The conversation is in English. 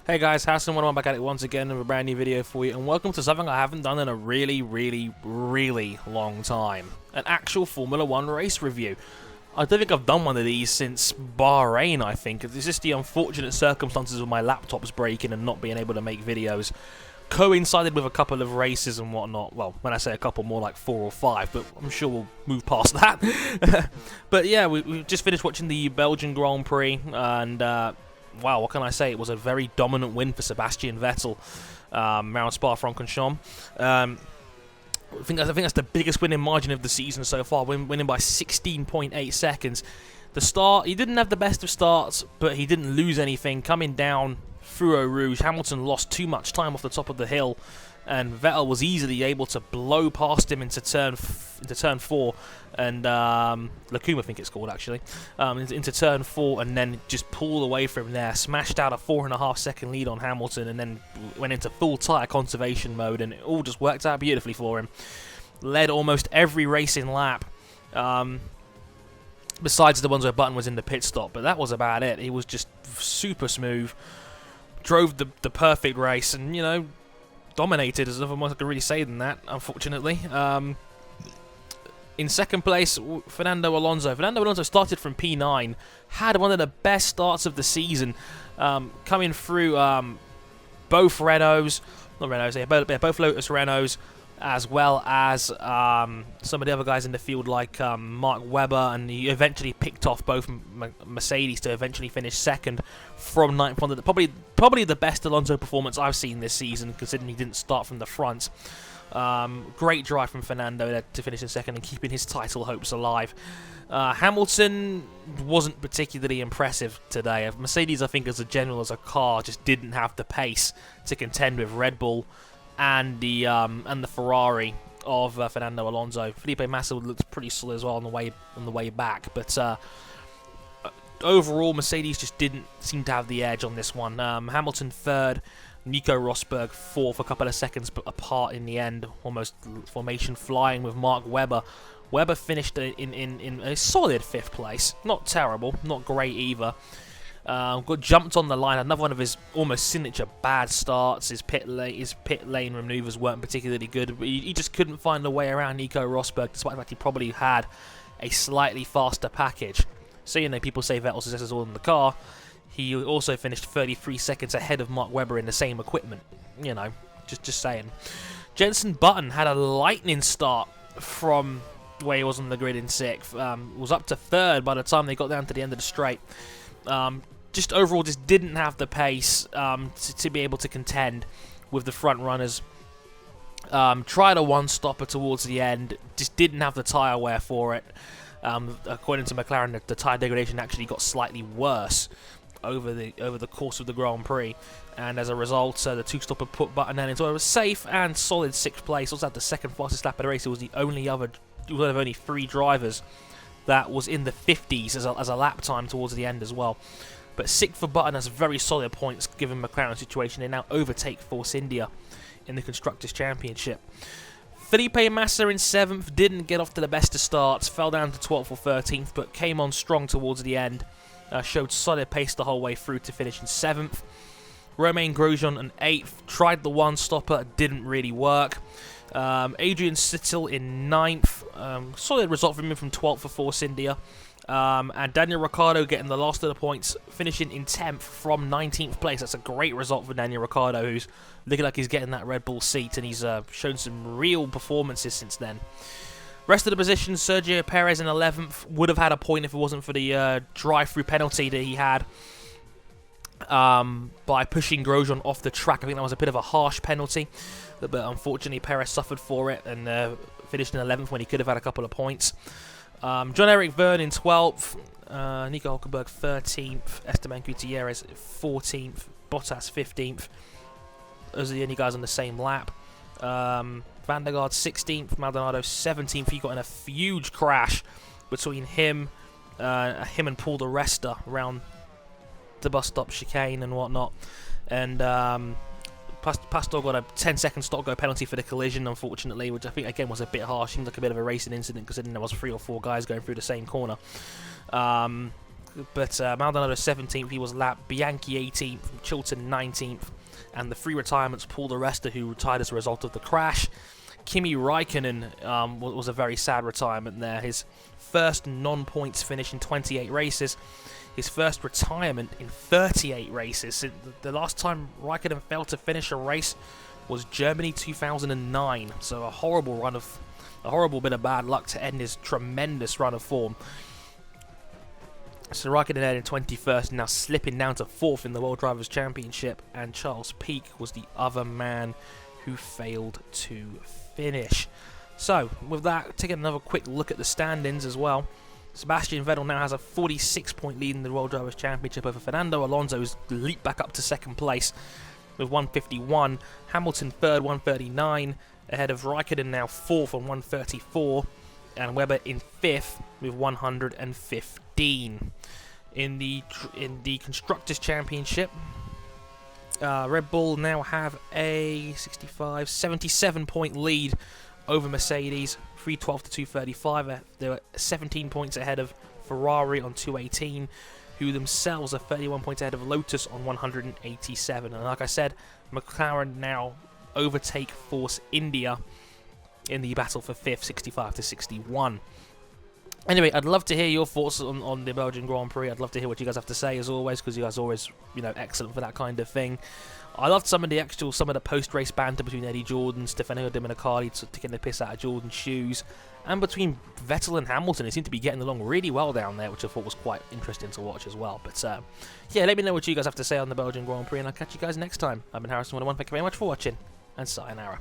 Hey guys, Hassan, I'm back at it once again with a brand new video for you, and welcome to something I haven't done in a really long time. An actual Formula 1 race review. I don't think I've done one of these since Bahrain, I think. It's just the unfortunate circumstances of my laptop's breaking and not being able to make videos coincided with a couple of races and whatnot. Well, when I say a couple, more like 4 or 5, but I'm sure we'll move past that. But yeah, we just finished watching the Belgian Grand Prix, and wow, what can I say? It was a very dominant win for Sebastian Vettel around Spa-Francorchamps. I think that's the biggest winning margin of the season so far, winning by 16.8 seconds. The start, he didn't have the best of starts, but he didn't lose anything. Coming down through Eau Rouge, Hamilton lost too much time off the top of the hill, and Vettel was easily able to blow past him into turn 4, and Lacuma, I think it's called actually, into turn 4, and then just pulled away from there, smashed out a 4.5 second lead on Hamilton, and then went into full tyre conservation mode, and it all just worked out beautifully for him. Led almost every racing lap, besides the ones where Button was in the pit stop, but that was about it. He was just super smooth, drove the perfect race, and you know, dominated. There's nothing more I can really say than that, unfortunately. In second place, Fernando Alonso. Fernando Alonso started from P9, had one of the best starts of the season, coming through both Renaults, both Lotus Renaults, as well as some of the other guys in the field like Mark Webber, and he eventually picked off both Mercedes to eventually finish second from 9th on. Probably the best Alonso performance I've seen this season, considering he didn't start from the front. Great drive from Fernando to finish in second and keeping his title hopes alive. Hamilton wasn't particularly impressive today. Mercedes, I think, as a general, as a car, just didn't have the pace to contend with Red Bull and the Ferrari of Fernando Alonso. Felipe Massa looked pretty slow as well on the way back, but overall, Mercedes just didn't seem to have the edge on this one. Hamilton third, Nico Rosberg fourth, a couple of seconds apart in the end, almost formation flying with Mark Webber. Webber finished in a solid 5th place. Not terrible, not great either. Got jumped on the line. Another one of his almost signature bad starts. His pit lane maneuvers weren't particularly good, but he just couldn't find a way around Nico Rosberg, despite the fact he probably had a slightly faster package. So, you know, people say Vettel's success is all in the car. He also finished 33 seconds ahead of Mark Webber in the same equipment. You know, just saying. Jenson Button had a lightning start from where he was on the grid in 6th. Was up to 3rd by the time they got down to the end of the straight. Just overall, just didn't have the pace to be able to contend with the front runners. Tried a one-stopper towards the end, just didn't have the tyre wear for it. According to McLaren, the tyre degradation actually got slightly worse over the course of the Grand Prix, and as a result, the two-stopper put Button down into a safe and solid 6th place. Also had the second fastest lap of the race. It was the only one of only 3 drivers that was in the 50s as a lap time towards the end as well. But 6th for Button has very solid points given McLaren's situation. They now overtake Force India in the Constructors' Championship. Felipe Massa in 7th, didn't get off to the best of starts, fell down to 12th or 13th, but came on strong towards the end. Showed solid pace the whole way through to finish in 7th. Romain Grosjean in 8th, tried the one-stopper, didn't really work. Adrian Sittel in 9th, solid result from him from 12th for Force India. And Daniel Ricciardo getting the last of the points, finishing in 10th from 19th place. That's a great result for Daniel Ricciardo, who's looking like he's getting that Red Bull seat, and he's shown some real performances since then. Rest of the positions, Sergio Perez in 11th, would have had a point if it wasn't for the drive-through penalty that he had by pushing Grosjean off the track. I think that was a bit of a harsh penalty, but unfortunately Perez suffered for it and finished in 11th when he could have had a couple of points. John-Eric Verne in 12th, Nico Hülkenberg 13th, Esteban Gutierrez 14th, Bottas 15th. Those are the only guys on the same lap. Van der Gaard 16th, Maldonado 17th. He got in a huge crash between him and Paul di Resta around the bus stop chicane and whatnot. And Pastor got a 10-second stop-go penalty for the collision, unfortunately, which I think, again, was a bit harsh. Seemed like a bit of a racing incident, considering there was 3 or 4 guys going through the same corner. but Maldonado 17th, he was lapped. Bianchi 18th, Chilton 19th, and the 3 retirements, Paul di Resta, who retired as a result of the crash. Kimi Raikkonen was a very sad retirement there. His first non-points finish in 28 races. His first retirement in 38 races. The last time Raikkonen failed to finish a race was Germany 2009. So a horrible bit of bad luck to end his tremendous run of form. So Raikkonen ended in 21st, now slipping down to 4th in the World Drivers' Championship, and Charles Pic was the other man who failed to finish. So, with that, taking another quick look at the standings as well. Sebastian Vettel now has a 46-point lead in the World Drivers' Championship over Fernando Alonso, who's leaped back up to 2nd place with 151. Hamilton 3rd, 139, ahead of Raikkonen now 4th on 134, and Webber in 5th with 115. In the Constructors' Championship, Red Bull now have a 77-point lead over Mercedes, 312 to 235. They're 17 points ahead of Ferrari on 218, who themselves are 31 points ahead of Lotus on 187. And like I said, McLaren now overtake Force India in the battle for 5th, 65 to 61. Anyway, I'd love to hear your thoughts on the Belgian Grand Prix. I'd love to hear what you guys have to say, as always, because you guys are always, excellent for that kind of thing. I loved some of the post-race banter between Eddie Jordan, Stefano Domenicali taking the piss out of Jordan's shoes, and between Vettel and Hamilton. They seem to be getting along really well down there, which I thought was quite interesting to watch as well. But yeah, let me know what you guys have to say on the Belgian Grand Prix, and I'll catch you guys next time. I've been Harrison101. Thank you very much for watching, and sayonara.